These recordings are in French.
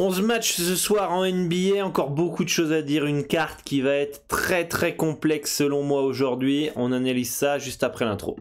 11 matchs ce soir en NBA, encore beaucoup de choses à dire, une carte qui va être très complexe selon moi aujourd'hui. On analyse ça juste après l'intro.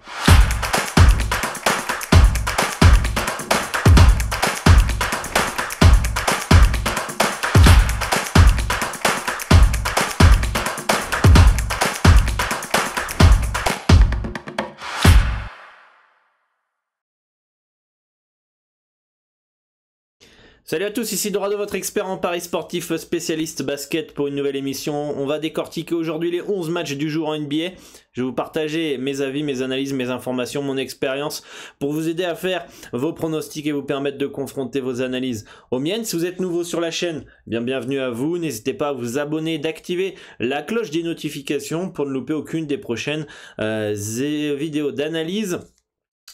Salut à tous, ici Dorado, votre expert en paris sportif, spécialiste basket pour une nouvelle émission. On va décortiquer aujourd'hui les 11 matchs du jour en NBA. Je vais vous partager mes avis, mes analyses, mes informations, mon expérience pour vous aider à faire vos pronostics et vous permettre de confronter vos analyses aux miennes. Si vous êtes nouveau sur la chaîne, bienvenue à vous. N'hésitez pas à vous abonner, d'activer la cloche des notifications pour ne louper aucune des prochaines vidéos d'analyse.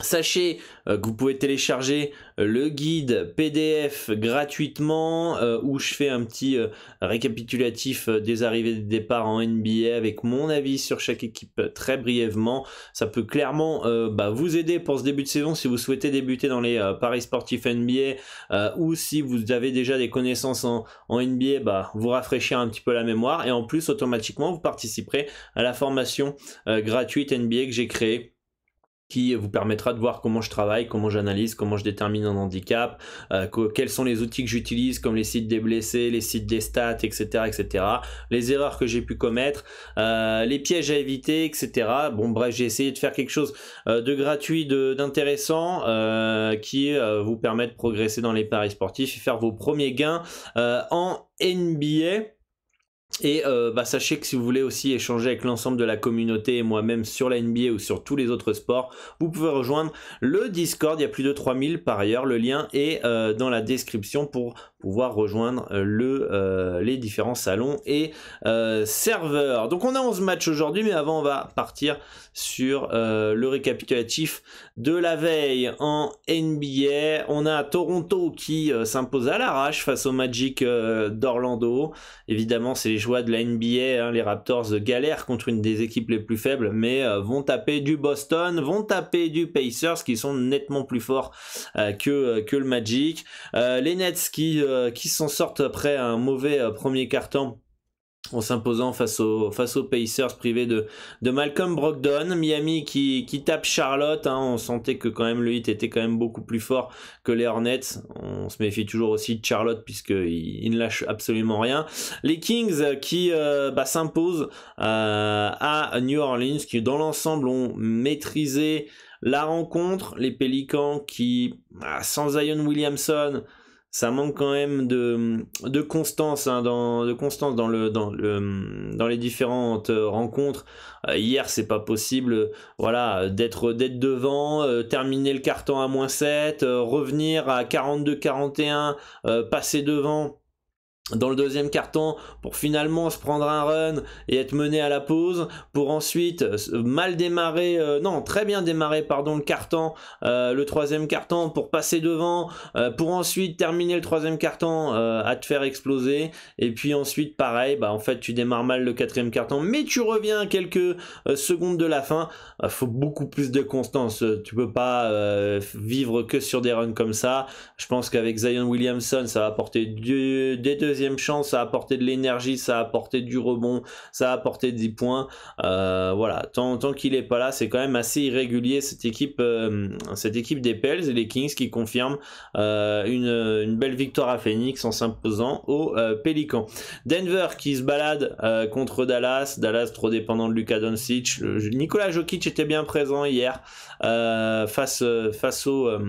Sachez que vous pouvez télécharger le guide PDF gratuitement où je fais un petit récapitulatif des arrivées et des départs en NBA avec mon avis sur chaque équipe très brièvement. Ça peut clairement vous aider pour ce début de saison si vous souhaitez débuter dans les paris sportifs NBA ou si vous avez déjà des connaissances en NBA, vous rafraîchir un petit peu la mémoire et en plus automatiquement vous participerez à la formation gratuite NBA que j'ai créée, qui vous permettra de voir comment je travaille, comment j'analyse, comment je détermine un handicap, quels sont les outils que j'utilise comme les sites des blessés, les sites des stats, etc. Les erreurs que j'ai pu commettre, les pièges à éviter, etc. Bon bref, j'ai essayé de faire quelque chose de gratuit, d'intéressant, qui vous permet de progresser dans les paris sportifs et faire vos premiers gains en NBA. Et sachez que si vous voulez aussi échanger avec l'ensemble de la communauté et moi-même sur la NBA ou sur tous les autres sports, vous pouvez rejoindre le Discord. Il y a plus de 3000 par ailleurs. Le lien est dans la description pour pouvoir rejoindre les différents salons et serveurs. Donc on a 11 matchs aujourd'hui, mais avant on va partir sur le récapitulatif de la veille en NBA. On a Toronto qui s'impose à l'arrache face au Magic d'Orlando. Évidemment, c'est les joies de la NBA, les Raptors galèrent contre une des équipes les plus faibles, mais vont taper du Boston, vont taper du Pacers qui sont nettement plus forts que le Magic. Les Nets qui s'en sortent après un mauvais premier quart-temps en s'imposant face aux Pacers privés de Malcolm Brogdon. Miami qui tape Charlotte, on sentait que quand même le Heat était quand même beaucoup plus fort que les Hornets. On se méfie toujours aussi de Charlotte puisqu'ils ne lâchent absolument rien. Les Kings qui s'imposent à New Orleans, qui dans l'ensemble ont maîtrisé la rencontre. Les Pelicans qui, sans Zion Williamson, ça manque quand même de constance, dans les différentes rencontres. Hier, c'est pas possible, d'être devant, terminer le carton à -7, revenir à 42-41, passer devant dans le deuxième carton pour finalement se prendre un run et être mené à la pause pour ensuite très bien démarrer le carton, le troisième carton pour passer devant, pour ensuite terminer le troisième carton à te faire exploser et puis ensuite pareil, en fait tu démarres mal le quatrième carton mais tu reviens à quelques secondes de la fin. Faut beaucoup plus de constance, tu peux pas vivre que sur des runs comme ça. Je pense qu'avec Zion Williamson ça va apporter des deuxième chance, ça a apporté de l'énergie, ça a apporté du rebond, ça a apporté des points. Tant qu'il est pas là, c'est quand même assez irrégulier cette équipe des Pels et les Kings qui confirment une belle victoire à Phoenix en s'imposant aux Pelicans. Denver qui se balade contre Dallas trop dépendant de Luka Doncic. Nikola Jokic était bien présent hier face aux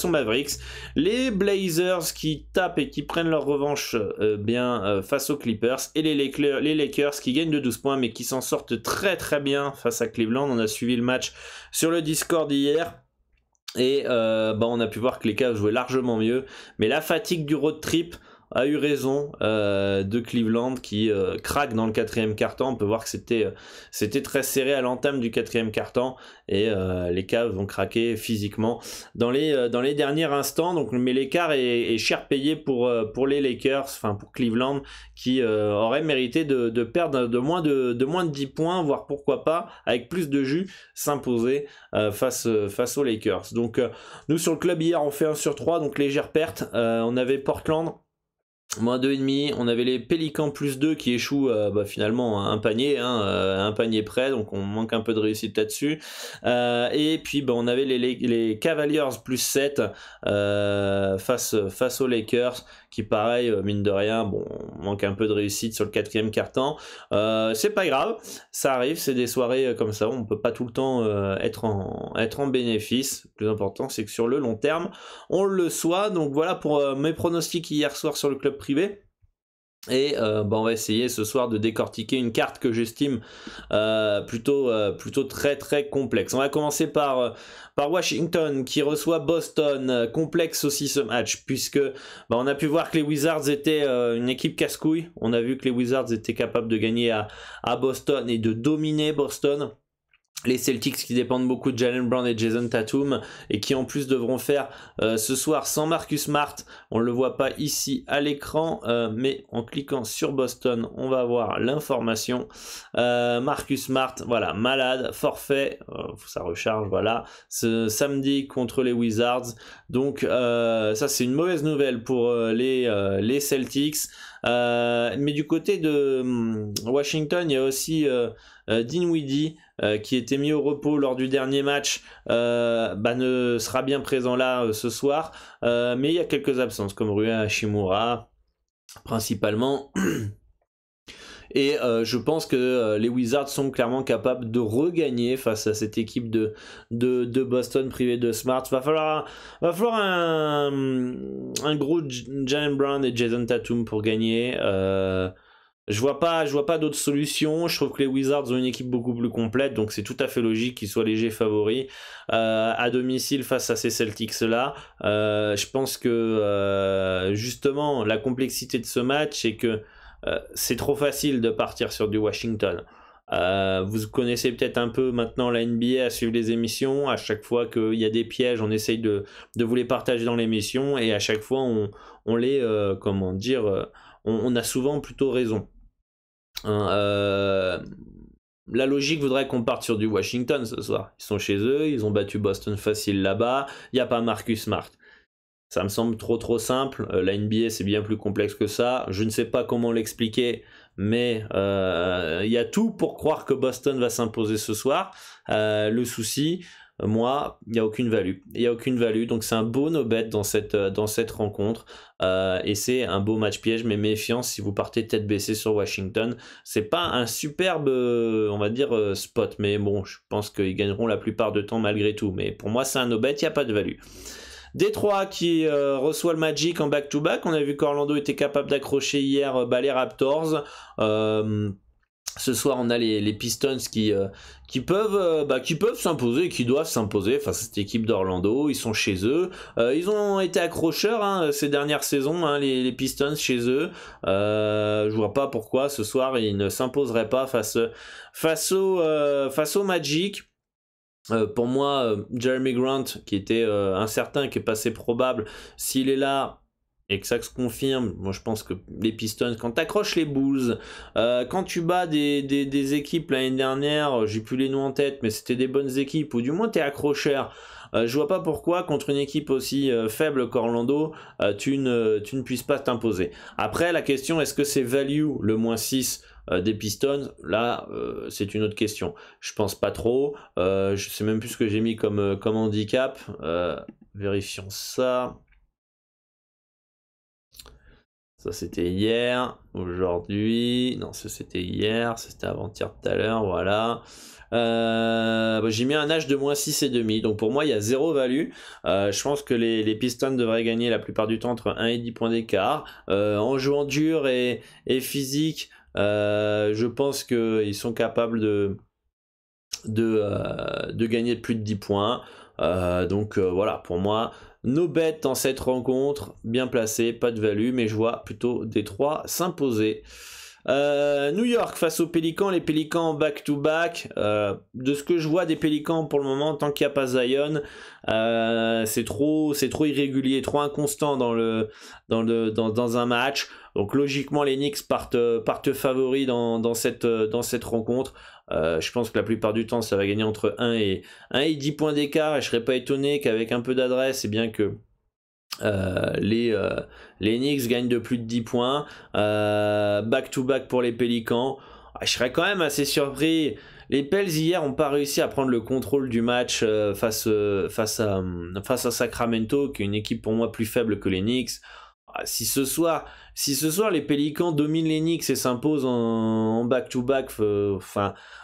Mavericks. Les Blazers qui tapent et qui prennent leur revanche face aux Clippers, et les Lakers qui gagnent de 12 points mais qui s'en sortent très bien face à Cleveland. On a suivi le match sur le Discord hier et on a pu voir que les Cavs jouaient largement mieux, mais la fatigue du road trip a eu raison de Cleveland qui craque dans le quatrième quart-temps. On peut voir que c'était très serré à l'entame du quatrième quart-temps et les Cavs vont craquer physiquement dans les derniers instants. Donc, mais l'écart est cher payé pour les Lakers, pour Cleveland, qui aurait mérité de perdre de moins de 10 points, voire pourquoi pas avec plus de jus s'imposer face aux Lakers. Donc nous sur le club hier on fait 1/3, donc légère perte. On avait Portland Moins 2,5, on avait les Pélicans plus 2 qui échouent finalement un panier, un panier près, donc on manque un peu de réussite là-dessus. Et puis on avait les Cavaliers plus 7 face aux Lakers, qui pareil, mine de rien, bon, on manque un peu de réussite sur le 4e quart-temps. C'est pas grave, ça arrive, c'est des soirées comme ça, on peut pas tout le temps être en bénéfice. Le plus important, c'est que sur le long terme, on le soit. Donc voilà pour mes pronostics hier soir sur le club privé. Et on va essayer ce soir de décortiquer une carte que j'estime plutôt très très complexe. On va commencer par Washington qui reçoit Boston. Complexe aussi ce match, puisque on a pu voir que les Wizards étaient une équipe casse-couille. On a vu que les Wizards étaient capables de gagner à Boston et de dominer Boston. Les Celtics qui dépendent beaucoup de Jaylen Brown et Jason Tatum et qui en plus devront faire ce soir sans Marcus Smart. On ne le voit pas ici à l'écran, mais en cliquant sur Boston, on va avoir l'information. Marcus Smart, voilà, malade, forfait, ça recharge, voilà, ce samedi contre les Wizards. Donc ça c'est une mauvaise nouvelle pour les Celtics. Mais du côté de Washington, il y a aussi Dinwiddie qui était mis au repos lors du dernier match, ne sera bien présent là ce soir, mais il y a quelques absences comme Rui Hachimura principalement. Et je pense que les Wizards sont clairement capables de regagner face à cette équipe de Boston privée de Smart. Va falloir un gros Jaylen Brown et Jason Tatum pour gagner. Je vois pas d'autres solutions. Je trouve que les Wizards ont une équipe beaucoup plus complète, donc c'est tout à fait logique qu'ils soient légers favoris à domicile face à ces Celtics là. Je pense que justement la complexité de ce match, c'est que c'est trop facile de partir sur du Washington. Vous connaissez peut-être un peu maintenant la NBA à suivre les émissions. À chaque fois qu'il y a des pièges, on essaye de vous les partager dans l'émission, et à chaque fois on les on a souvent plutôt raison. La logique voudrait qu'on parte sur du Washington ce soir. Ils sont chez eux, ils ont battu Boston facile là-bas, il n'y a pas Marcus Smart. Ça me semble trop simple. La NBA c'est bien plus complexe que ça. Je ne sais pas comment l'expliquer, mais il y a tout pour croire que Boston va s'imposer ce soir. Le souci, moi, il n'y a aucune value. Donc c'est un beau no-bet dans cette rencontre. Et c'est un beau match piège, mais méfiance si vous partez tête baissée sur Washington. C'est pas un superbe, on va dire, spot, mais bon, je pense qu'ils gagneront la plupart du temps malgré tout. Mais pour moi, c'est un no-bet, il n'y a pas de value. Détroit qui reçoit le Magic en back-to-back. On a vu qu'Orlando était capable d'accrocher hier les Raptors. Ce soir, on a les Pistons qui peuvent s'imposer et qui doivent s'imposer face à cette équipe d'Orlando. Ils sont chez eux. Ils ont été accrocheurs ces dernières saisons, les Pistons chez eux. Je vois pas pourquoi ce soir ils ne s'imposeraient pas face au Magic. Pour moi, Jeremy Grant, qui était incertain, qui est passé probable, s'il est là et que ça se confirme, moi je pense que les Pistons, quand tu accroches les Bulls, quand tu bats des équipes l'année dernière, j'ai plus les noms en tête, mais c'était des bonnes équipes, ou du moins tu es accrocheur. Je vois pas pourquoi contre une équipe aussi faible qu'Orlando, tu ne puisses pas t'imposer. Après, la question, est-ce que c'est value le moins 6 des Pistons? Là, c'est une autre question. Je pense pas trop. Je sais même plus ce que j'ai mis comme handicap. Vérifions ça. Ça c'était hier, aujourd'hui, non ça c'était hier, c'était avant-hier tout à l'heure, voilà. J'ai mis un H de moins 6,5, donc pour moi il y a zéro value. Je pense que les Pistons devraient gagner la plupart du temps entre 1 et 10 points d'écart. En jouant dur et physique, je pense qu'ils sont capables de gagner plus de 10 points. Donc voilà, pour moi, no bet dans cette rencontre, bien placé, pas de value, mais je vois plutôt Détroit s'imposer. New York face aux Pélicans, les Pélicans back-to-back. De ce que je vois des Pélicans pour le moment, tant qu'il n'y a pas Zion, c'est trop irrégulier, trop inconstant dans un match. Donc logiquement les Knicks partent favoris dans cette rencontre. Je pense que la plupart du temps ça va gagner entre 1 et 10 points d'écart, et je serais pas étonné qu'avec un peu d'adresse, et bien que les Knicks gagnent de plus de 10 points. Back-to-back pour les Pélicans. Je serais quand même assez surpris. Les Pels hier n'ont pas réussi à prendre le contrôle du match face à Sacramento, qui est une équipe pour moi plus faible que les Knicks. Si ce soir les Pélicans dominent les Knicks et s'imposent en back-to-back,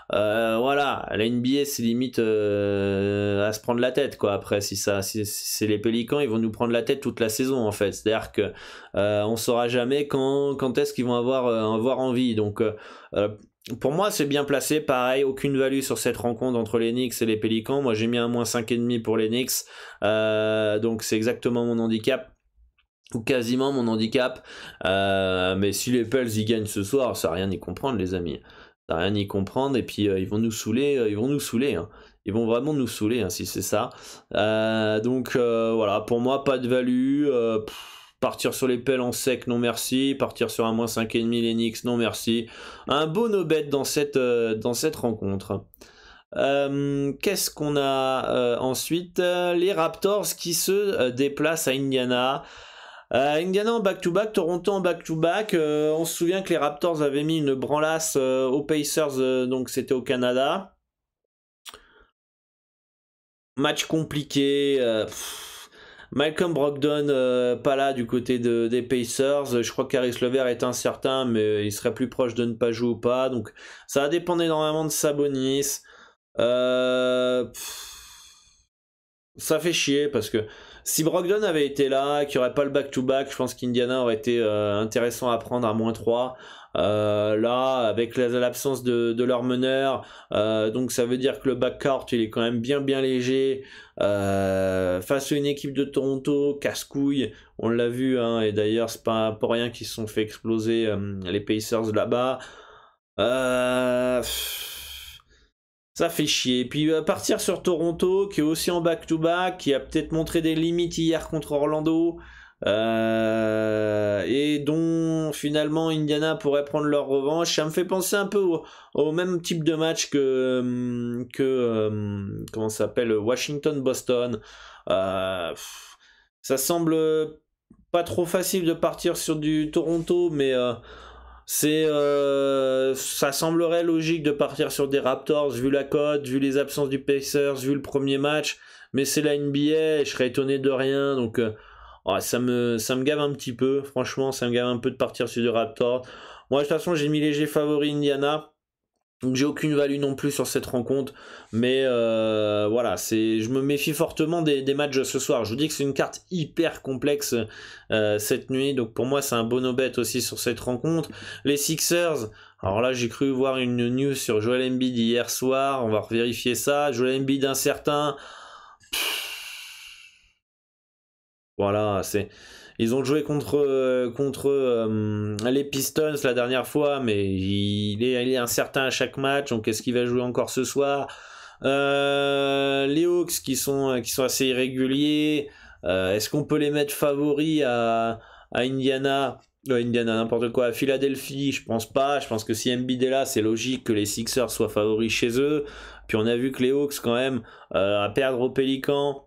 voilà, la NBA c'est limite à se prendre la tête quoi. Après si c'est les Pélicans, ils vont nous prendre la tête toute la saison en fait. C'est-à-dire que on saura jamais quand est-ce qu'ils vont avoir envie. Donc pour moi, c'est bien placé. Pareil, aucune value sur cette rencontre entre les Knicks et les Pélicans. Moi, j'ai mis un -5,5 pour les Knicks. Donc, c'est exactement mon handicap. Ou quasiment mon handicap. Mais si les Pels y gagnent ce soir, ça n'a rien y comprendre, les amis. Ça n'a rien y comprendre. Et puis, ils vont nous saouler. Hein. Ils vont vraiment nous saouler, hein, si c'est ça. Donc, voilà. Pour moi, pas de value. Partir sur les Pels en sec, non merci. Partir sur un -5,5 les Knicks, non merci. Un beau no-bet dans cette rencontre. Qu'est-ce qu'on a ensuite? Les Raptors qui se déplacent à Indiana. Indiana en back-to-back, Toronto en back-to-back. On se souvient que les Raptors avaient mis une branlasse aux Pacers, donc c'était au Canada. Match compliqué. Malcolm Brogdon pas là du côté des Pacers. Je crois qu'Aris Levert est incertain, mais il serait plus proche de ne pas jouer ou pas. Donc ça va dépendre énormément de Sabonis. Ça fait chier parce que si Brogdon avait été là, qu'il n'y aurait pas le back-to-back, je pense qu'Indiana aurait été intéressant à prendre à -3. Là, avec l'absence de leur meneur, donc ça veut dire que le backcourt il est quand même bien léger. Face à une équipe de Toronto, casse-couille, on l'a vu, hein, et d'ailleurs c'est pas pour rien qu'ils se sont fait exploser les Pacers là-bas. Ça fait chier. Puis partir sur Toronto, qui est aussi en back-to-back, qui a peut-être montré des limites hier contre Orlando, et dont finalement Indiana pourrait prendre leur revanche. Ça me fait penser un peu au même type de match que comment ça s'appelle, Washington-Boston. Ça semble pas trop facile de partir sur du Toronto, mais ça semblerait logique de partir sur des Raptors vu la cote, vu les absences du Pacers, vu le premier match, mais c'est la NBA, je serais étonné de rien, donc ça me gave un petit peu, franchement ça me gave un peu de partir sur des Raptors. Moi de toute façon j'ai mis léger favori Indiana, donc j'ai aucune value non plus sur cette rencontre, mais voilà, je me méfie fortement des matchs ce soir. Je vous dis que c'est une carte hyper complexe cette nuit, donc pour moi c'est un bon no-bet aussi sur cette rencontre. Les Sixers, alors là j'ai cru voir une news sur Joel Embiid hier soir, on va vérifier ça. Joel Embiid incertain. Voilà, ils ont joué contre les Pistons la dernière fois, mais il est incertain à chaque match. Donc est-ce qu'il va jouer encore ce soir? Les Hawks qui sont assez irréguliers. Est-ce qu'on peut les mettre favoris à Indiana? Indiana, n'importe quoi. À Philadelphie, je pense pas. Je pense que si Embiid est là, c'est logique que les Sixers soient favoris chez eux. Puis on a vu que les Hawks, quand même, à perdre aux Pélicans,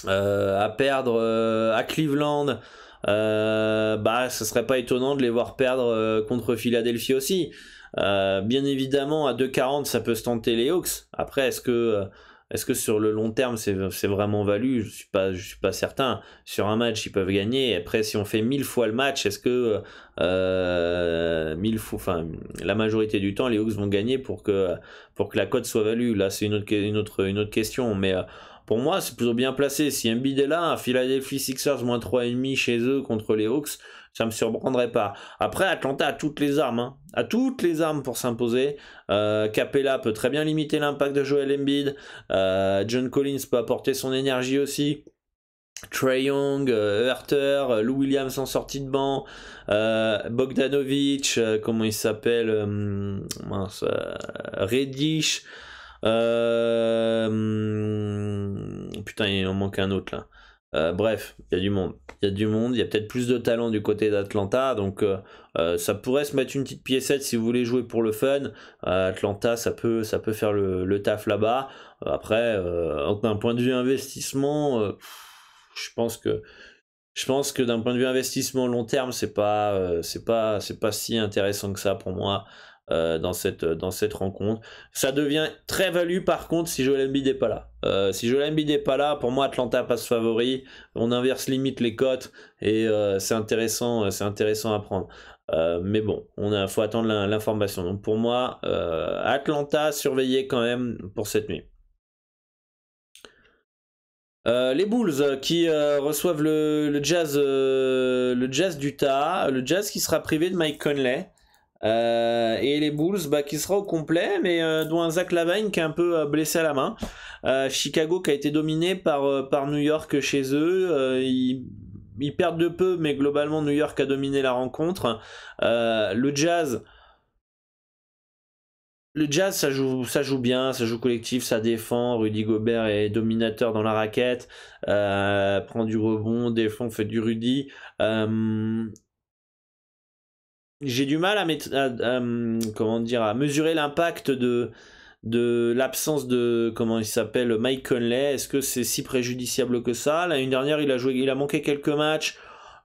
à perdre à Cleveland, ce serait pas étonnant de les voir perdre contre Philadelphie aussi. Bien évidemment à 2,40 ça peut se tenter les Hawks. Après est-ce que sur le long terme c'est vraiment valu? Je suis pas certain. Sur un match ils peuvent gagner. Après si on fait 1000 fois le match, est-ce que 1000 fois, enfin la majorité du temps les Hawks vont gagner pour que la cote soit value? Là c'est une autre question, mais pour moi, c'est plutôt bien placé. Si Embiid est là, Philadelphie Sixers -3,5 chez eux contre les Hawks, ça me surprendrait pas. Après, Atlanta a toutes les armes, hein. A toutes les armes pour s'imposer. Capella peut très bien limiter l'impact de Joel Embiid. John Collins peut apporter son énergie aussi. Trae Young, Hurter, Lou Williams en sortie de banc, Bogdanovic, comment il s'appelle, Reddish. Putain, il en manque un autre là. Bref, il y a du monde. Il y a peut-être plus de talent du côté d'Atlanta, donc ça pourrait se mettre une petite piécette si vous voulez jouer pour le fun. Atlanta, ça peut faire le taf là-bas. Après, d'un point de vue investissement, je pense que Je pense que d'un point de vue investissement long terme, c'est pas si intéressant que ça pour moi dans cette rencontre. Ça devient très value par contre si Joel Embiid n'est pas là. Si Joel Embiid n'est pas là, pour moi Atlanta passe favori. On inverse limite les cotes et c'est intéressant à prendre. Mais bon, faut attendre l'information. Donc pour moi, Atlanta surveillé quand même pour cette nuit. Les Bulls qui reçoivent le Jazz d'Utah, le Jazz qui sera privé de Mike Conley. Et les Bulls qui sera au complet, mais dont un Zach LaVine qui est un peu blessé à la main. Chicago qui a été dominé par New York chez eux. Ils perdent de peu, mais globalement New York a dominé la rencontre. Le Jazz, ça joue bien, ça joue collectif, ça défend. Rudy Gobert est dominateur dans la raquette, prend du rebond, défend, fait du Rudy. J'ai du mal à mesurer l'impact de l'absence de Mike Conley. Est-ce que c'est si préjudiciable que ça? L'année dernière, il a manqué quelques matchs.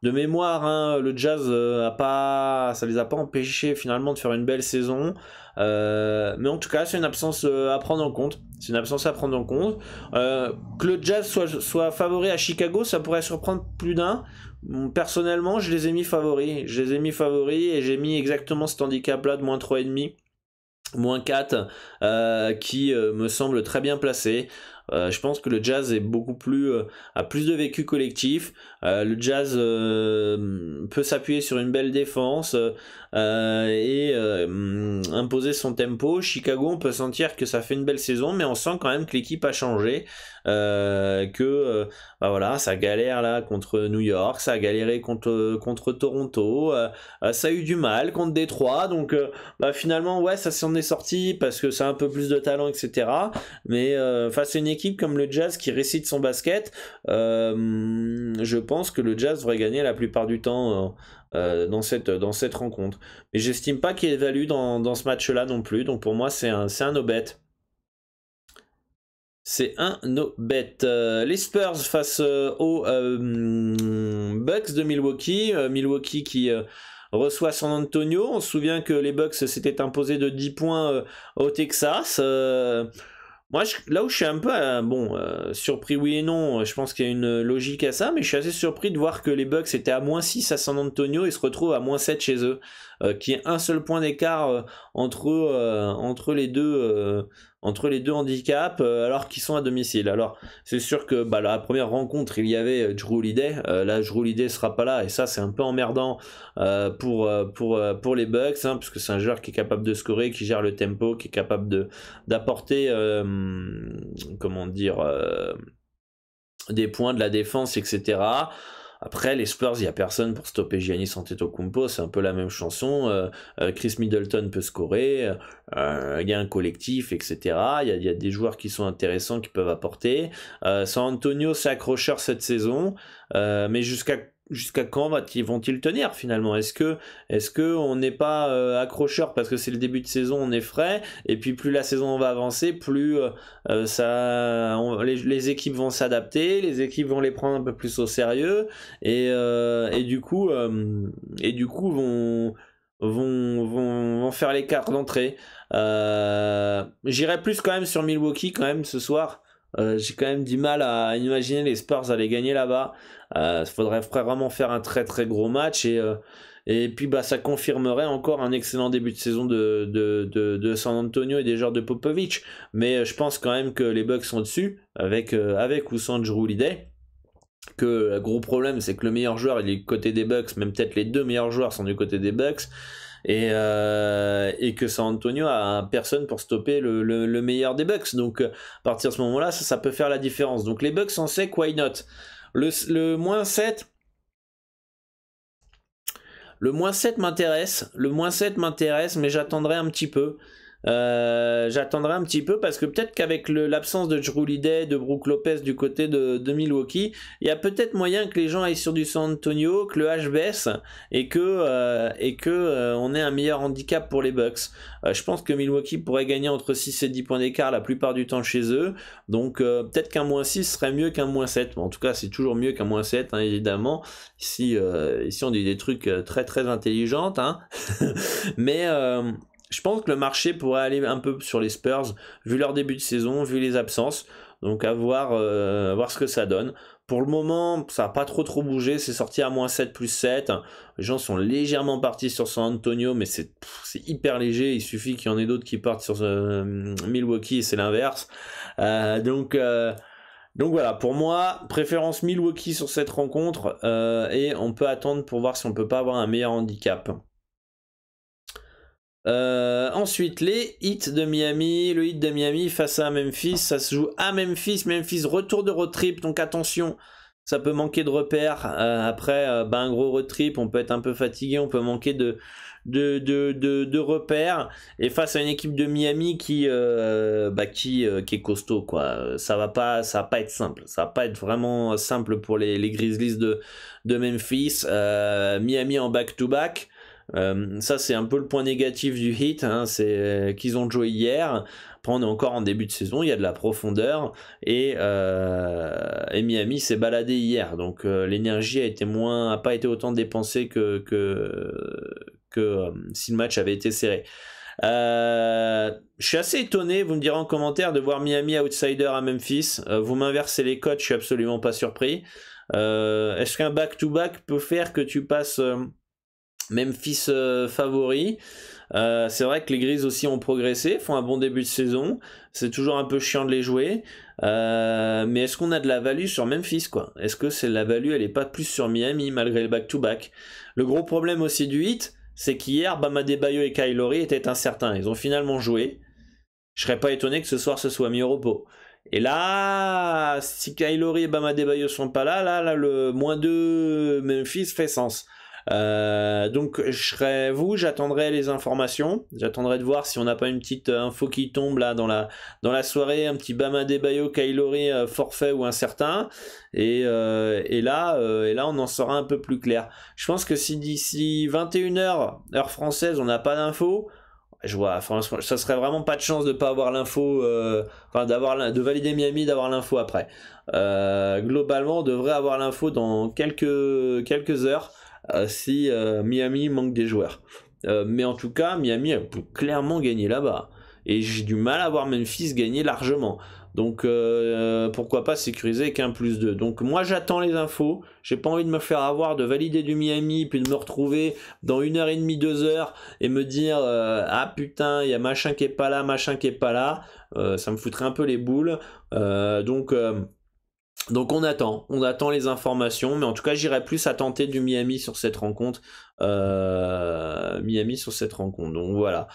De mémoire, hein, le Jazz ça les a pas empêchés finalement de faire une belle saison. Mais en tout cas, c'est une absence à prendre en compte. Que le Jazz soit favori à Chicago, ça pourrait surprendre plus d'un. Personnellement, je les ai mis favoris. Et j'ai mis exactement cet handicap-là de moins 3,5. Moins 4 qui me semble très bien placé. Je pense que le Jazz est a plus de vécu collectif. Le Jazz peut s'appuyer sur une belle défense et imposer son tempo. Chicago, on peut sentir que ça fait une belle saison, mais on sent quand même que l'équipe a changé, ça galère là contre New York, ça a galéré contre Toronto, ça a eu du mal contre Détroit, donc finalement ouais, ça s'en est sorti parce que ça a un peu plus de talent, etc. Mais face à une équipe comme le Jazz qui récite son basket, je pense que le Jazz devrait gagner la plupart du temps dans cette rencontre. Mais j'estime pas qu'il y ait de value dans ce match-là non plus, donc pour moi c'est un no-bet. C'est un no-bet. Les Spurs face aux Bucks de Milwaukee. Milwaukee qui reçoit San Antonio. On se souvient que les Bucks s'étaient imposés de 10 points au Texas. Moi, là où je suis un peu surpris, oui et non, je pense qu'il y a une logique à ça, mais je suis assez surpris de voir que les Bucks étaient à moins 6 à San Antonio et se retrouvent à moins 7 chez eux, qui est un seul point d'écart entre les deux handicaps, alors qu'ils sont à domicile. Alors, c'est sûr que la première rencontre, il y avait Jrue Holiday. Là, Jrue Holiday sera pas là, et ça, c'est un peu emmerdant pour les Bucks, hein, parce que c'est un joueur qui est capable de scorer, qui gère le tempo, qui est capable d'apporter des points de la défense, etc. Après, les Spurs, il n'y a personne pour stopper Giannis Antetokounmpo, c'est un peu la même chanson. Chris Middleton peut scorer, il y a un collectif, etc. Il y a des joueurs qui sont intéressants, qui peuvent apporter. San Antonio, c'est accrocheur cette saison, mais jusqu'à quand vont-ils tenir finalement? Est-ce que on n'est pas accrocheur parce que c'est le début de saison, on est frais, et puis plus la saison va avancer, plus les équipes vont s'adapter, les équipes vont les prendre un peu plus au sérieux, et du coup vont faire les cartes d'entrée. J'irai plus quand même sur Milwaukee quand même ce soir. J'ai quand même du mal à imaginer les Spurs aller gagner là-bas. Faudrait vraiment faire un très très gros match, et puis ça confirmerait encore un excellent début de saison de San Antonio et des joueurs de Popovich. Mais je pense quand même que les Bucks sont dessus avec ou sans Jrue Holiday. Que le gros problème, c'est que le meilleur joueur il est du côté des Bucks, même peut-être les deux meilleurs joueurs sont du côté des Bucks. Et que San Antonio a personne pour stopper le meilleur des Bucks. Donc à partir de ce moment-là, ça peut faire la différence. Donc les Bucks en sec, why not? Le moins 7 m'intéresse, mais j'attendrai un petit peu. J'attendrai un petit peu parce que peut-être qu'avec l'absence de Jrue Holiday, de Brook Lopez du côté de Milwaukee, il y a peut-être moyen que les gens aillent sur du San Antonio, que le H baisse et que on ait un meilleur handicap pour les Bucks. Je pense que Milwaukee pourrait gagner entre 6 et 10 points d'écart la plupart du temps chez eux, donc peut-être qu'un -6 serait mieux qu'un -7. Bon, en tout cas, c'est toujours mieux qu'un -7, hein, évidemment. Ici on dit des trucs très très intelligents, hein. Mais je pense que le marché pourrait aller un peu sur les Spurs, vu leur début de saison, vu les absences. Donc à voir, voir ce que ça donne. Pour le moment, ça n'a pas trop bougé. C'est sorti à -7 + 7. Les gens sont légèrement partis sur San Antonio, mais c'est hyper léger. Il suffit qu'il y en ait d'autres qui partent sur Milwaukee et c'est l'inverse. Donc voilà, pour moi, préférence Milwaukee sur cette rencontre. Et on peut attendre pour voir si on peut pas avoir un meilleur handicap. Ensuite, les Heat de Miami. Le Heat de Miami face à Memphis. Ça se joue à Memphis. Memphis, retour de road trip. Donc attention, ça peut manquer de repères. Après, un gros road trip, on peut être un peu fatigué. On peut manquer de repères. Et face à une équipe de Miami qui est costaud, quoi. Ça va pas être simple. Ça va pas être vraiment simple pour les Grizzlies de Memphis. Miami en back-to-back. Ça c'est un peu le point négatif du Heat, hein, c'est qu'ils ont joué hier. Après on est encore en début de saison, il y a de la profondeur et Miami s'est baladé hier, donc l'énergie a pas été autant dépensée que si le match avait été serré. Je suis assez étonné, vous me direz en commentaire, de voir Miami outsider à Memphis. Vous m'inversez les codes, je suis absolument pas surpris. Est-ce qu'un back-to-back peut faire que tu passes Memphis favori? C'est vrai que les Grizzlies aussi ont progressé, font un bon début de saison. C'est toujours un peu chiant de les jouer. Mais est-ce qu'on a de la value sur Memphis, quoi? Est-ce que c'est la value, elle est pas plus sur Miami malgré le back-to-back? Le gros problème aussi du Heat, c'est qu'hier, Bam Adebayo et Kyle Lowry étaient incertains. Ils ont finalement joué. Je serais pas étonné que ce soir ce soit mis au repos. Et là, si Kyle Lowry et Bam Adebayo sont pas là, le -2 Memphis fait sens. Donc j'attendrai les informations, j'attendrai de voir si on n'a pas une petite info qui tombe là dans la soirée, un petit Bam Adebayo, Kyle Lowry forfait ou incertain, et là on en saura un peu plus clair. Je pense que si d'ici 21h heure française on n'a pas d'infos, franchement, ça serait vraiment pas de chance de pas avoir l'info, de valider Miami, d'avoir l'info après. Globalement on devrait avoir l'info dans quelques heures. Si Miami manque des joueurs. Mais en tout cas, Miami peut clairement gagner là-bas. Et j'ai du mal à voir Memphis gagner largement. Donc pourquoi pas sécuriser avec un +2. Donc moi j'attends les infos. J'ai pas envie de me faire avoir, de valider du Miami, puis de me retrouver dans 1h30, 2h et me dire ah putain, il y a machin qui est pas là, machin qui est pas là. Ça me foutrait un peu les boules. Donc on attend les informations, mais en tout cas j'irai plus à tenter du Miami sur cette rencontre. Donc voilà.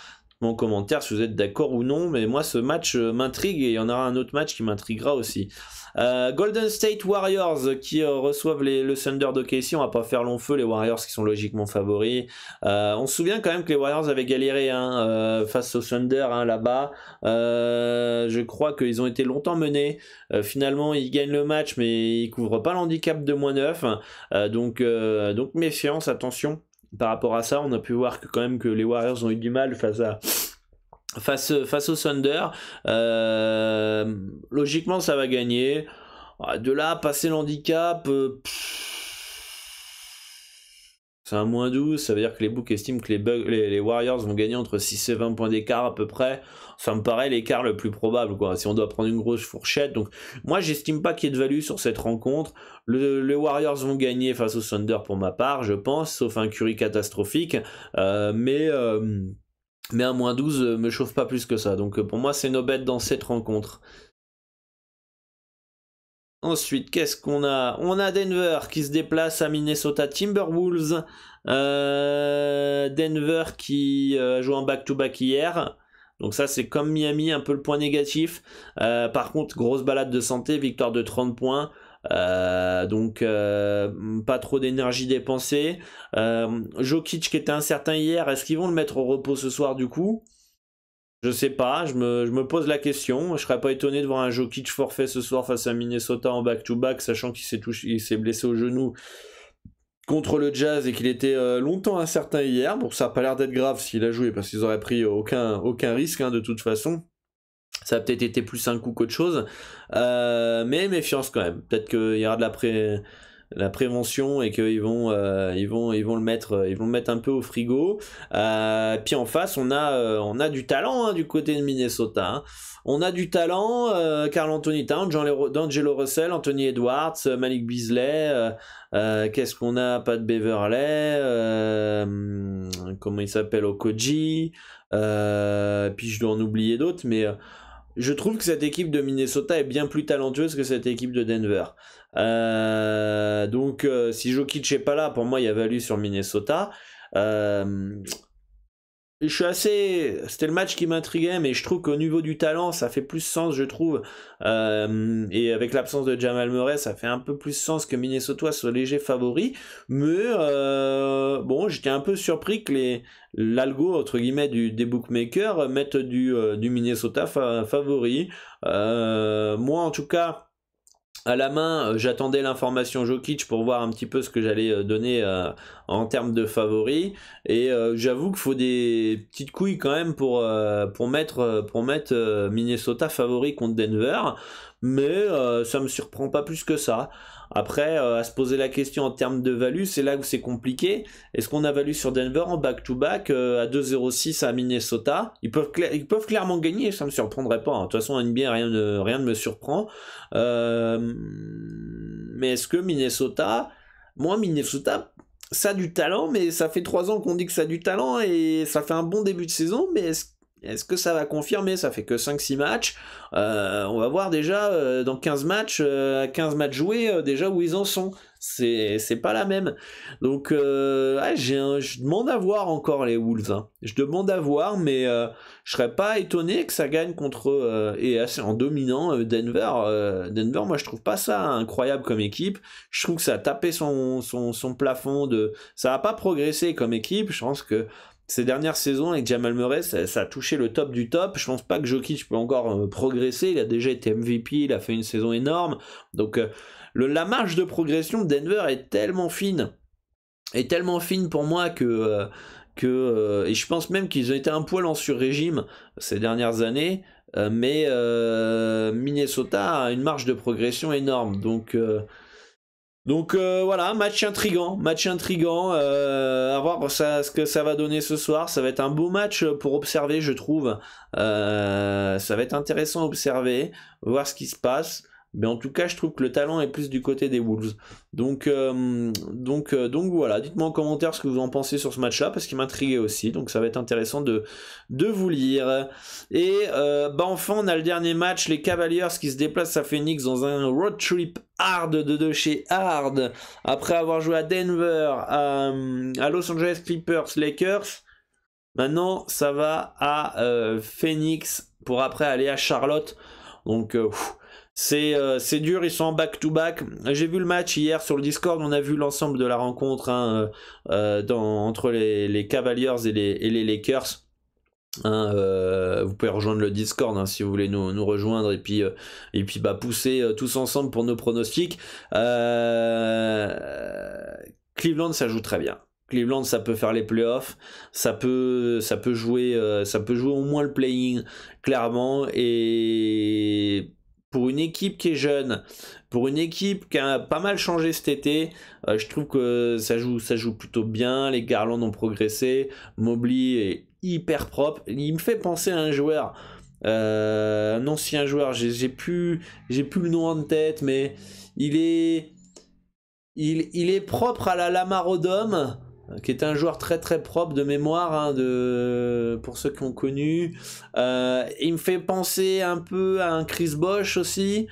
Mon commentaire si vous êtes d'accord ou non, mais moi ce match m'intrigue et il y en aura un autre match qui m'intriguera aussi. Golden State Warriors qui reçoivent le Thunder d'OKC. On va pas faire long feu, les Warriors qui sont logiquement favoris. On se souvient quand même que les Warriors avaient galéré face au Thunder là-bas. Je crois qu'ils ont été longtemps menés. Finalement ils gagnent le match mais ils couvrent pas l'handicap de -9. Donc méfiance, attention. Par rapport à ça, on a pu voir que quand même que les Warriors ont eu du mal face au Thunder. Logiquement ça va gagner. De là passer l'handicap, c'est un -12, ça veut dire que les books estiment que les Warriors vont gagner entre 6 et 20 points d'écart à peu près. Ça me paraît l'écart le plus probable, quoi, si on doit prendre une grosse fourchette. Donc moi j'estime pas qu'il y ait de value sur cette rencontre. Les Warriors vont gagner face au Thunder pour ma part, je pense, sauf un Curry catastrophique. Mais un -12 me chauffe pas plus que ça. Donc pour moi c'est no bet dans cette rencontre. Ensuite, qu'est-ce qu'on a? On a Denver qui se déplace à Minnesota Timberwolves. Denver qui joue en back-to-back hier. Donc ça c'est comme Miami, un peu le point négatif. Par contre, grosse balade de santé, victoire de 30 points. Donc pas trop d'énergie dépensée. Jokic qui était incertain hier, est-ce qu'ils vont le mettre au repos ce soir du coup? Je sais pas, je me pose la question. Je serais pas étonné de voir un Jokic forfait ce soir face à Minnesota en back-to-back, sachant il s'est blessé au genou contre le Jazz et qu'il était longtemps incertain hier. Bon, ça a pas l'air d'être grave s'il a joué, parce qu'ils auraient pris aucun risque de toute façon. Ça a peut-être été plus un coup qu'autre chose. Mais méfiance quand même. Peut-être qu'il y aura de la prévention et qu'ils vont le mettre un peu au frigo. Puis en face on a du talent du côté de Minnesota. On a du talent, Karl Anthony Towns, D'Angelo Russell, Anthony Edwards, Malik Beasley. Qu'est-ce qu'on a? Pat Beverley, comment il s'appelle, Okoji. Puis je dois en oublier d'autres, mais je trouve que cette équipe de Minnesota est bien plus talentueuse que cette équipe de Denver. Donc si Jokic n'est pas là, pour moi il y a value sur Minnesota. C'était le match qui m'intriguait, mais je trouve qu'au niveau du talent ça fait plus sens, je trouve, et avec l'absence de Jamal Murray ça fait un peu plus sens que Minnesota soit léger favori. Mais bon, j'étais un peu surpris que l'algo entre guillemets des bookmakers mettent du Minnesota favori. Moi en tout cas, à la main, j'attendais l'information Jokic pour voir un petit peu ce que j'allais donner en termes de favoris, et j'avoue qu'il faut des petites couilles quand même pour mettre Minnesota favori contre Denver, mais ça me surprend pas plus que ça. Après, à se poser la question en termes de value, c'est là où c'est compliqué. Est-ce qu'on a value sur Denver en back-to-back à 2,06 à Minnesota? Ils peuvent clairement gagner, ça me surprendrait pas. De toute façon, en NBA, rien ne me surprend. Mais est-ce que Minnesota... Moi, Minnesota, ça a du talent, mais ça fait 3 ans qu'on dit que ça a du talent, et ça fait un bon début de saison, mais est-ce que ça va confirmer? Ça fait que 5-6 matchs. On va voir déjà dans 15 matchs joués, déjà où ils en sont. C'est pas la même. Donc je demande à voir encore les Wolves. Je demande à voir, mais je serais pas étonné que ça gagne contre et assez en dominant Denver. Denver, moi je trouve pas ça incroyable comme équipe. Je trouve que ça a tapé son plafond ça a pas progressé comme équipe. Je pense que ces dernières saisons avec Jamal Murray, ça a touché le top du top. Je pense pas que Jokic peut encore progresser. Il a déjà été MVP, il a fait une saison énorme. Donc la marge de progression de Denver est tellement fine pour moi que et je pense même qu'ils ont été un poil en sur-régime ces dernières années. Mais Minnesota a une marge de progression énorme. Donc voilà, match intriguant, à voir ce que ça va donner ce soir. Ça va être un beau match pour observer, je trouve. Ça va être intéressant à observer, voir ce qui se passe. Mais en tout cas, je trouve que le talent est plus du côté des Wolves. Donc voilà, dites-moi en commentaire ce que vous en pensez sur ce match-là, parce qu'il m'intriguait aussi. Donc ça va être intéressant de vous lire. Et enfin, on a le dernier match, les Cavaliers qui se déplacent à Phoenix dans un road trip hard de chez hard, après avoir joué à Denver, à Los Angeles Clippers, Lakers. Maintenant, ça va à Phoenix pour après aller à Charlotte. Donc c'est dur, ils sont en back-to-back. J'ai vu le match hier sur le Discord, on a vu l'ensemble de la rencontre entre les Cavaliers et les Lakers. Vous pouvez rejoindre le Discord si vous voulez nous rejoindre, et puis pousser tous ensemble pour nos pronostics. Cleveland, ça joue très bien. Cleveland, ça peut faire les playoffs, ça peut jouer au moins le play-in, clairement. Et pour une équipe qui est jeune, pour une équipe qui a pas mal changé cet été, je trouve que ça joue plutôt bien. Les Garland ont progressé, Mobley est hyper propre. Il me fait penser à un joueur, un ancien joueur, j'ai plus le nom en tête, mais il est propre à la Lamar Odom, qui est un joueur très très propre de mémoire, pour ceux qui ont connu. Il me fait penser un peu à un Chris Bosh aussi.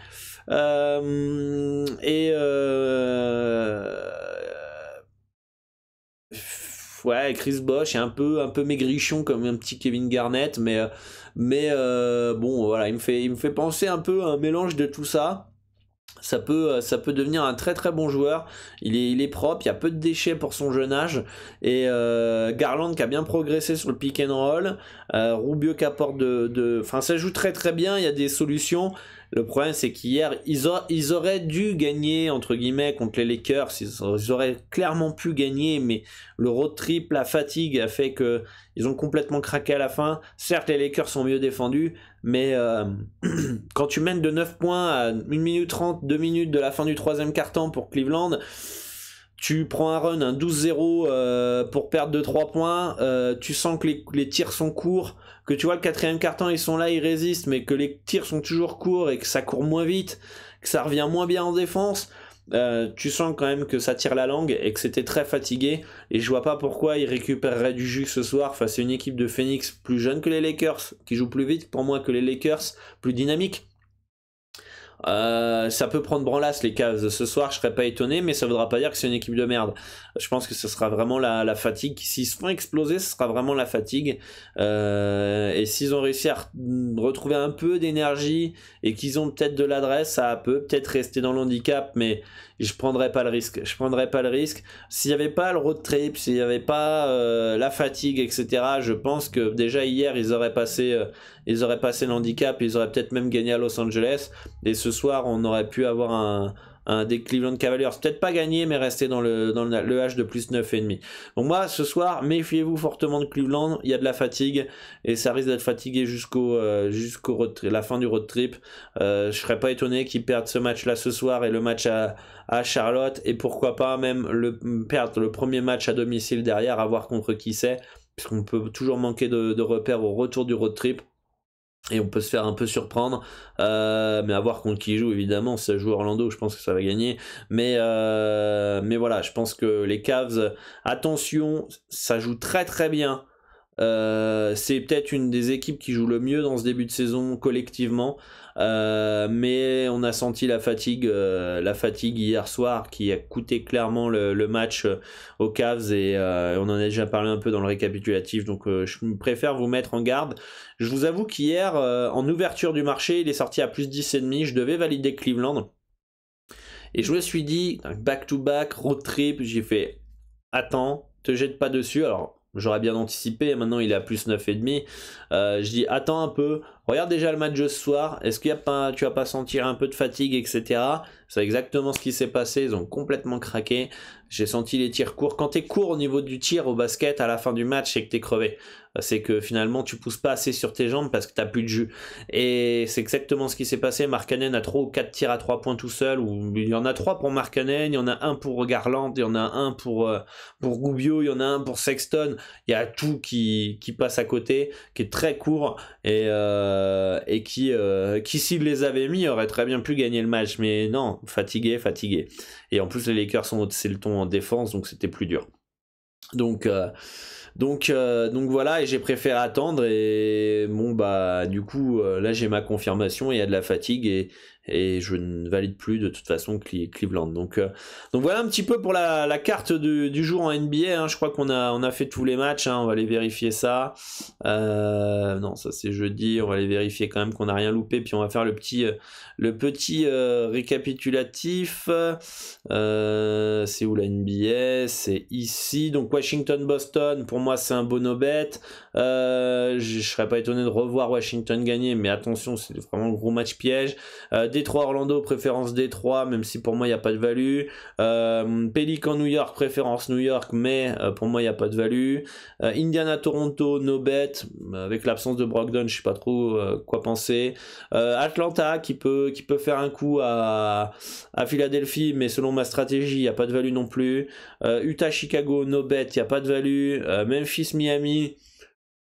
Ouais, Chris Bosh est un peu maigrichon comme un petit Kevin Garnett, mais bon voilà, il me fait penser un peu à un mélange de tout ça. ça peut devenir un très très bon joueur. Il est propre, il y a peu de déchets pour son jeune âge. Et Garland qui a bien progressé sur le pick and roll. Rubio qui apporte Enfin, ça joue très très bien, il y a des solutions. Le problème, c'est qu'hier, ils auraient dû gagner, entre guillemets, contre les Lakers. Ils auraient clairement pu gagner, mais le road trip, la fatigue a fait qu'ils ont complètement craqué à la fin. Certes, les Lakers sont mieux défendus, mais quand tu mènes de 9 points à 1 minute 30, 2 minutes de la fin du troisième quart-temps pour Cleveland, tu prends un run, un 12-0 pour perdre de 3 points, tu sens que les tirs sont courts, que tu vois le quatrième quart-temps ils sont là, ils résistent, mais que les tirs sont toujours courts et que ça court moins vite, que ça revient moins bien en défense. Tu sens quand même que ça tire la langue et que c'était très fatigué, et je vois pas pourquoi ils récupéreraient du jus ce soir face à une équipe de Phoenix plus jeune que les Lakers, qui joue plus vite pour moi que les Lakers, plus dynamique. Ça peut prendre branlasse les Cavs ce soir, je serais pas étonné, mais ça voudra pas dire que c'est une équipe de merde. Je pense que ce sera vraiment la fatigue. S'ils se font exploser, ce sera vraiment la fatigue. Et s'ils ont réussi à retrouver un peu d'énergie et qu'ils ont peut-être de l'adresse, ça peut peut-être rester dans l'handicap, mais je prendrais pas le risque. Je prendrais pas le risque. S'il y avait pas le road trip, s'il y avait pas la fatigue, etc., je pense que déjà hier ils auraient passé l'handicap, ils auraient peut-être même gagné à Los Angeles. Et ce soir, on aurait pu avoir un des Cleveland Cavaliers, peut-être pas gagné, mais rester dans le H de plus 9,5. Donc moi, ce soir, méfiez-vous fortement de Cleveland, il y a de la fatigue, et ça risque d'être fatigué jusqu'au la fin du road trip. Je serais pas étonné qu'ils perdent ce match-là ce soir, et le match à Charlotte, et pourquoi pas même perdre le premier match à domicile derrière, à voir contre qui c'est, puisqu'on peut toujours manquer de repères au retour du road trip. Et on peut se faire un peu surprendre, mais à voir contre qui joue évidemment. Si ça joue Orlando, je pense que ça va gagner. Mais voilà, je pense que les Cavs, attention, ça joue très très bien. C'est peut-être une des équipes qui joue le mieux dans ce début de saison collectivement, mais on a senti la fatigue hier soir qui a coûté clairement le match aux Cavs, et on en a déjà parlé un peu dans le récapitulatif, donc je préfère vous mettre en garde. Je vous avoue qu'hier, en ouverture du marché, il est sorti à plus 10,5, je devais valider Cleveland, et je me suis dit, back-to-back, road trip, j'ai fait, attends, te jette pas dessus. Alors j'aurais bien anticipé, maintenant il est à plus 9,5. Je dis attends un peu, regarde déjà le match de ce soir, est-ce qu'il y a pas, tu vas pas sentir un peu de fatigue, etc. C'est exactement ce qui s'est passé, ils ont complètement craqué. J'ai senti les tirs courts. Quand t'es court au niveau du tir au basket à la fin du match, c'est que t'es crevé. C'est que finalement tu pousses pas assez sur tes jambes parce que t'as plus de jus. Et c'est exactement ce qui s'est passé. Markkanen a 3 ou 4 tirs à 3 points tout seul. Ou il y en a 3 pour Markkanen, il y en a un pour Garland, il y en a un pour Rubio, il y en a un pour Sexton. Il y a tout qui passe à côté, qui est très court, et qui s'il les avait mis aurait très bien pu gagner le match. Mais non, fatigué. Et en plus les Lakers ont haussé le ton en défense, donc c'était plus dur. Donc voilà, et j'ai préféré attendre, et bon bah du coup là j'ai ma confirmation, il y a de la fatigue, et je ne valide plus de toute façon Cleveland. Donc voilà un petit peu pour la carte du jour en NBA, hein. Je crois qu'on a fait tous les matchs, hein. On va aller vérifier ça. Non, ça c'est jeudi, on va aller vérifier quand même qu'on n'a rien loupé, puis on va faire le petit récapitulatif. C'est où la NBA? C'est ici. Donc Washington-Boston, pour moi c'est un bon no-bet. Je serais pas étonné de revoir Washington gagner, mais attention, c'est vraiment un gros match piège. Détroit-Orlando, préférence Détroit, même si pour moi il n'y a pas de value. Pélican-New York, préférence New York, mais pour moi il n'y a pas de value. Indiana-Toronto, no-bet, avec l'absence de Brogdon, je sais pas trop quoi penser. Atlanta qui peut faire un coup à Philadelphie, mais selon ma stratégie il n'y a pas de value non plus. Utah-Chicago, no-bet, il n'y a pas de value. Memphis-Miami,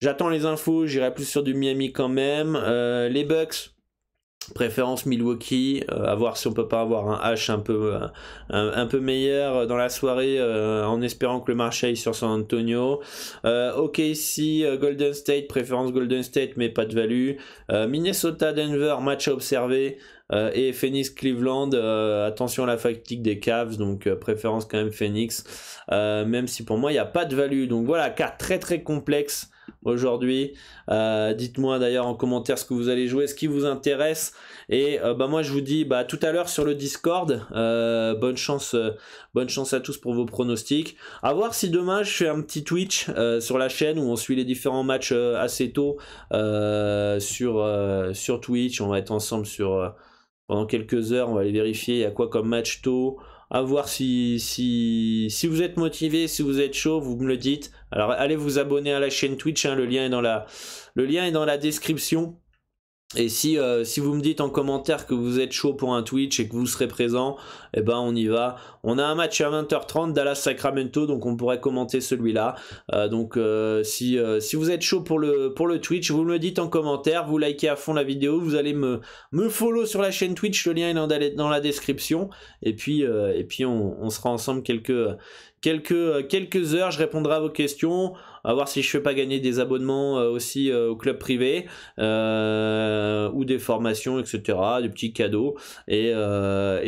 j'attends les infos, j'irai plus sur du Miami quand même. Les Bucks, préférence Milwaukee, à voir si on peut pas avoir un H un peu meilleur dans la soirée, en espérant que le marché aille sur San Antonio. OKC, Golden State, préférence Golden State, mais pas de value. Minnesota, Denver, match à observer. et Phoenix Cleveland. Attention à la fatigue des Cavs, donc préférence quand même Phoenix, même si pour moi il n'y a pas de value. Donc voilà, carte très très complexe aujourd'hui. Dites-moi d'ailleurs en commentaire ce que vous allez jouer, ce qui vous intéresse, et moi je vous dis tout à l'heure sur le Discord. Bonne chance à tous pour vos pronostics. À voir si demain je fais un petit Twitch sur la chaîne où on suit les différents matchs assez tôt sur Twitch. On va être ensemble pendant quelques heures, on va aller vérifier il y a quoi comme match tôt. À voir si vous êtes motivé, si vous êtes chaud, vous me le dites. Alors allez vous abonner à la chaîne Twitch, le lien est dans la description. Et si vous me dites en commentaire que vous êtes chaud pour un Twitch et que vous serez présent, on y va. On a un match à 20h30, Dallas-Sacramento, donc on pourrait commenter celui-là. Si vous êtes chaud pour le Twitch, vous me le dites en commentaire, vous likez à fond la vidéo, vous allez me follow sur la chaîne Twitch, le lien est dans la description. Et puis on sera ensemble quelques heures, je répondrai à vos questions, à voir si je fais pas gagner des abonnements aussi au club privé, ou des formations, etc., des petits cadeaux, et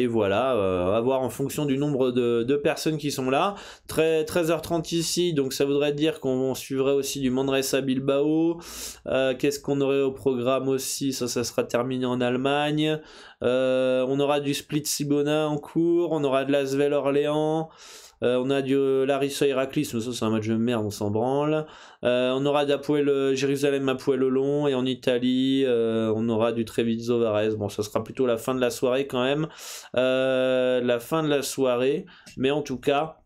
voilà, à voir en fonction du nombre de personnes qui sont là. 13h30 ici, donc ça voudrait dire qu'on suivrait aussi du Manresa Bilbao. Qu'est-ce qu'on aurait au programme aussi? Ça sera terminé en Allemagne. On aura du Split Cibona en cours, on aura de l'Asvel Orléans. On a du Larissa Héraclis, mais ça c'est un match de merde, on s'en branle. On aura d'Apoel Jérusalem Apoel Olon, et en Italie on aura du Treviso Varese. Bon, ça sera plutôt la fin de la soirée quand même, la fin de la soirée, mais en tout cas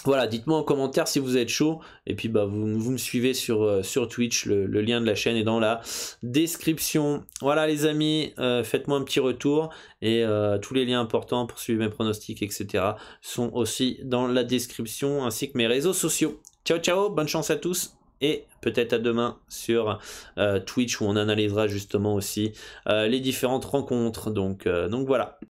voilà, dites-moi en commentaire si vous êtes chaud, et puis vous me suivez sur Twitch, le lien de la chaîne est dans la description. Voilà les amis, faites-moi un petit retour, et tous les liens importants pour suivre mes pronostics, etc. sont aussi dans la description, ainsi que mes réseaux sociaux. Ciao ciao, bonne chance à tous, et peut-être à demain sur Twitch, où on analysera justement aussi les différentes rencontres. Donc voilà.